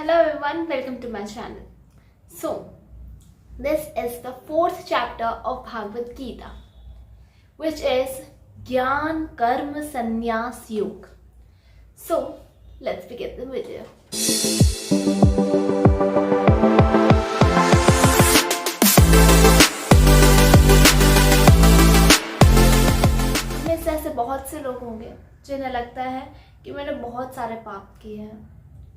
Hello everyone, welcome to my channel. So, this is the fourth chapter of Bhagavad Gita, which is Gyan Karma Sannyas Yoga. So, let's begin the video. में से ऐसे बहुत से लोग होंगे जिन्हें लगता है कि मैंने बहुत सारे पाप किए हैं,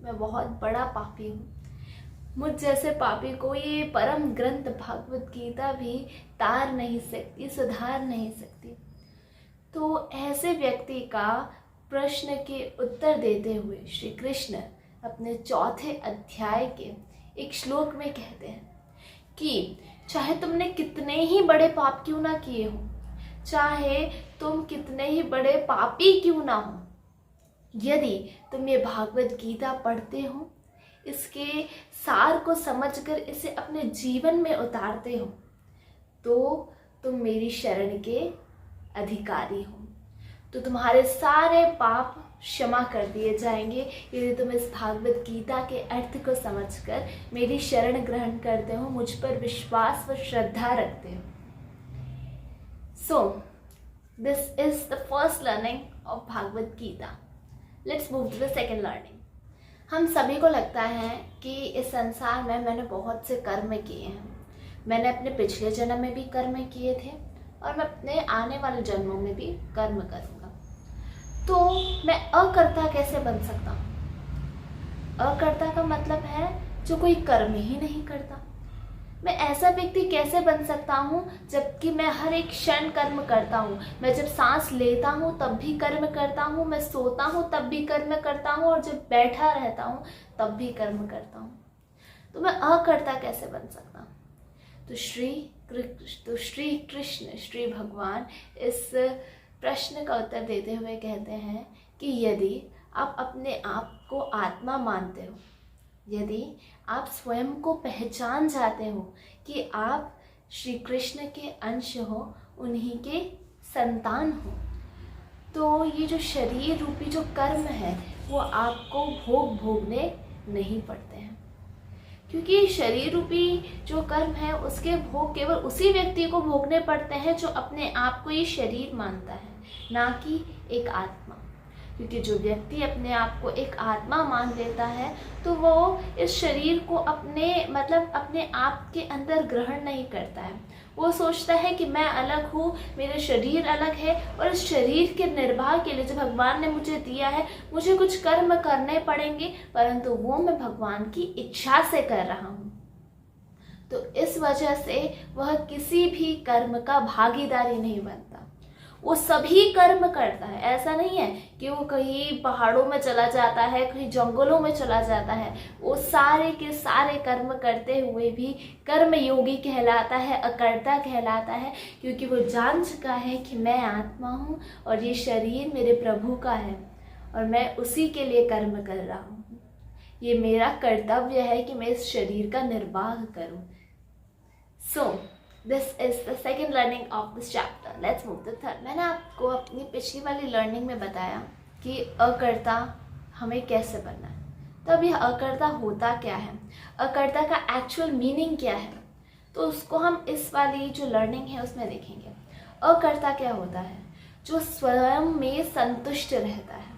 मैं बहुत बड़ा पापी हूँ। मुझ जैसे पापी को ये परम ग्रंथ भगवद गीता भी तार नहीं सकती, सुधार नहीं सकती। तो ऐसे व्यक्ति का प्रश्न के उत्तर देते हुए श्री कृष्ण अपने चौथे अध्याय के एक श्लोक में कहते हैं कि चाहे तुमने कितने ही बड़े पाप क्यों ना किए हो, चाहे तुम कितने ही बड़े पापी क्यों ना हो, यदि तुम ये भागवत गीता पढ़ते हो, इसके सार को समझकर इसे अपने जीवन में उतारते हो, तो तुम मेरी शरण के अधिकारी हो। तो तुम्हारे सारे पाप क्षमा कर दिए जाएंगे यदि तुम इस भागवत गीता के अर्थ को समझकर मेरी शरण ग्रहण करते हो, मुझ पर विश्वास व श्रद्धा रखते हो। So, this is the first learning of Bhagavad Gita. Let's move to the second learning. हम सभी को लगता है कि इस संसार में मैंने बहुत से कर्म किए हैं। मैंने अपने पिछले जन्म में भी कर्म किए थे और मैं अपने आने वाले जन्मों में भी कर्म करूँगा। तो मैं अकर्ता कैसे बन सकता हूँ? अकर्ता का मतलब है जो कोई कर्म ही नहीं करता। मैं ऐसा व्यक्ति कैसे बन सकता हूँ जबकि मैं हर एक क्षण कर्म करता हूँ। मैं जब सांस लेता हूँ तब भी कर्म करता हूँ, मैं सोता हूँ तब भी कर्म करता हूँ, और जब बैठा रहता हूँ तब भी कर्म करता हूँ। तो मैं अकर्ता कैसे बन सकता हूँ? तो श्री कृष्ण, श्री भगवान इस प्रश्न का उत्तर देते हुए कहते हैं कि यदि आप अपने आप को आत्मा मानते हो, यदि आप स्वयं को पहचान जाते हो कि आप श्री कृष्ण के अंश हो, उन्हीं के संतान हो, तो ये जो शरीर रूपी जो कर्म है वो आपको भोगने नहीं पड़ते हैं। क्योंकि शरीर रूपी जो कर्म है उसके भोग केवल उसी व्यक्ति को भोगने पड़ते हैं जो अपने आप को ये शरीर मानता है, ना कि एक आत्मा। क्योंकि जो व्यक्ति अपने आप को एक आत्मा मान लेता है तो वो इस शरीर को अपने आप के अंदर ग्रहण नहीं करता है। वो सोचता है कि मैं अलग हूँ, मेरा शरीर अलग है, और इस शरीर के निर्वाह के लिए जो भगवान ने मुझे दिया है, मुझे कुछ कर्म करने पड़ेंगे, परंतु वो मैं भगवान की इच्छा से कर रहा हूँ। तो इस वजह से वह किसी भी कर्म का भागीदारी नहीं बनता। वो सभी कर्म करता है। ऐसा नहीं है कि वो कहीं पहाड़ों में चला जाता है, कहीं जंगलों में चला जाता है। वो सारे के सारे कर्म करते हुए भी कर्म योगी कहलाता है, अकर्ता कहलाता है, क्योंकि वो जान चुका है कि मैं आत्मा हूँ और ये शरीर मेरे प्रभु का है और मैं उसी के लिए कर्म कर रहा हूँ। ये मेरा कर्तव्य है कि मैं इस शरीर का निर्वाह करूँ। This is the second learning of this chapter. Let's move to third. मैंने आपको अपनी पिछली वाली लर्निंग में बताया कि अकर्ता हमें कैसे बनना है। तो अब यह अकर्ता होता क्या है, अकर्ता का एक्चुअल मीनिंग क्या है, तो उसको हम इस वाली जो लर्निंग है उसमें देखेंगे। अकर्ता क्या होता है? जो स्वयं में संतुष्ट रहता है,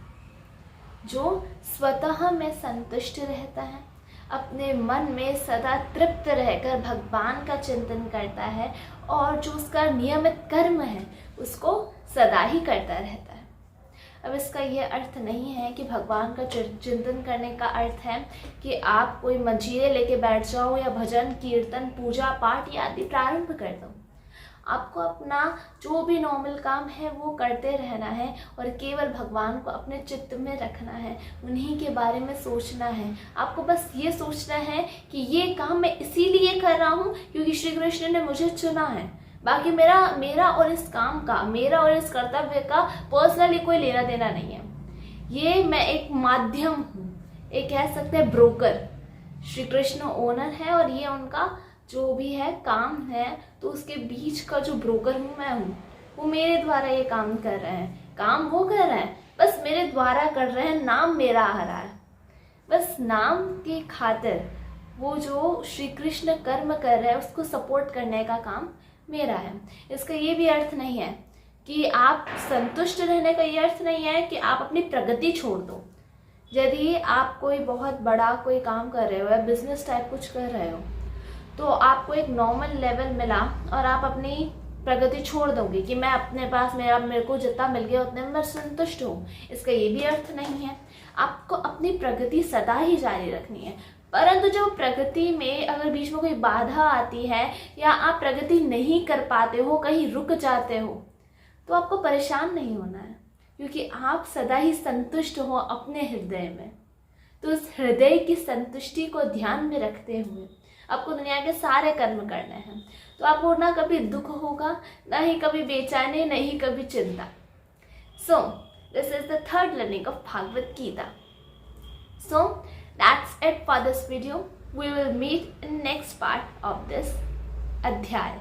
जो स्वतः में संतुष्ट रहता है, अपने मन में सदा तृप्त रहकर भगवान का चिंतन करता है, और जो उसका नियमित कर्म है उसको सदा ही करता रहता है। अब इसका ये अर्थ नहीं है कि भगवान का चिंतन करने का अर्थ है कि आप कोई मंजीरे लेके बैठ जाओ या भजन कीर्तन पूजा पाठ या आदि प्रारंभ कर दो। आपको अपना जो भी नॉर्मल काम है वो करते रहना है और केवल भगवान को अपने चित्त में रखना है, उन्हीं के बारे में सोचना है। आपको बस ये सोचना है कि ये काम मैं इसीलिए कर रहा हूँ क्योंकि श्री कृष्ण ने मुझे चुना है। बाकी मेरा और इस काम का, मेरा और इस कर्तव्य का पर्सनली कोई लेना देना नहीं है। ये मैं एक माध्यम हूँ, एक कह सकते हैं ब्रोकर। श्री कृष्ण ओनर है और ये उनका जो भी है काम है, तो उसके बीच का जो ब्रोकर हूँ मैं हूँ। वो मेरे द्वारा ये काम कर रहे हैं, काम वो कर रहे हैं, बस मेरे द्वारा कर रहे हैं, नाम मेरा आ रहा है। बस नाम की खातिर वो जो श्री कृष्ण कर्म कर रहे हैं उसको सपोर्ट करने का काम मेरा है। इसका ये भी अर्थ नहीं है कि आप संतुष्ट रहने का ये अर्थ नहीं है कि आप अपनी प्रगति छोड़ दो। यदि आप कोई बहुत बड़ा कोई काम कर रहे हो या बिजनेस टाइप कुछ कर रहे हो तो आपको एक नॉर्मल लेवल मिला और आप अपनी प्रगति छोड़ दोगे कि मैं अपने पास मेरे को जितना मिल गया उतने में मैं संतुष्ट हूँ, इसका ये भी अर्थ नहीं है। आपको अपनी प्रगति सदा ही जारी रखनी है, परंतु जो प्रगति में अगर बीच में कोई बाधा आती है या आप प्रगति नहीं कर पाते हो, कहीं रुक जाते हो, तो आपको परेशान नहीं होना है, क्योंकि आप सदा ही संतुष्ट हो अपने हृदय में। तो उस हृदय की संतुष्टि को ध्यान में रखते हुए आपको दुनिया के सारे कर्म करने हैं, तो आपको ना कभी दुख होगा, ना ही कभी बेचैनी, ना ही कभी चिंता। So this is the third learning of Bhagavad Gita. So that's it for this video. We will meet in next part of this adhyay.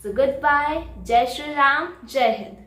So goodbye. Jai Shri Ram. Jai Hind.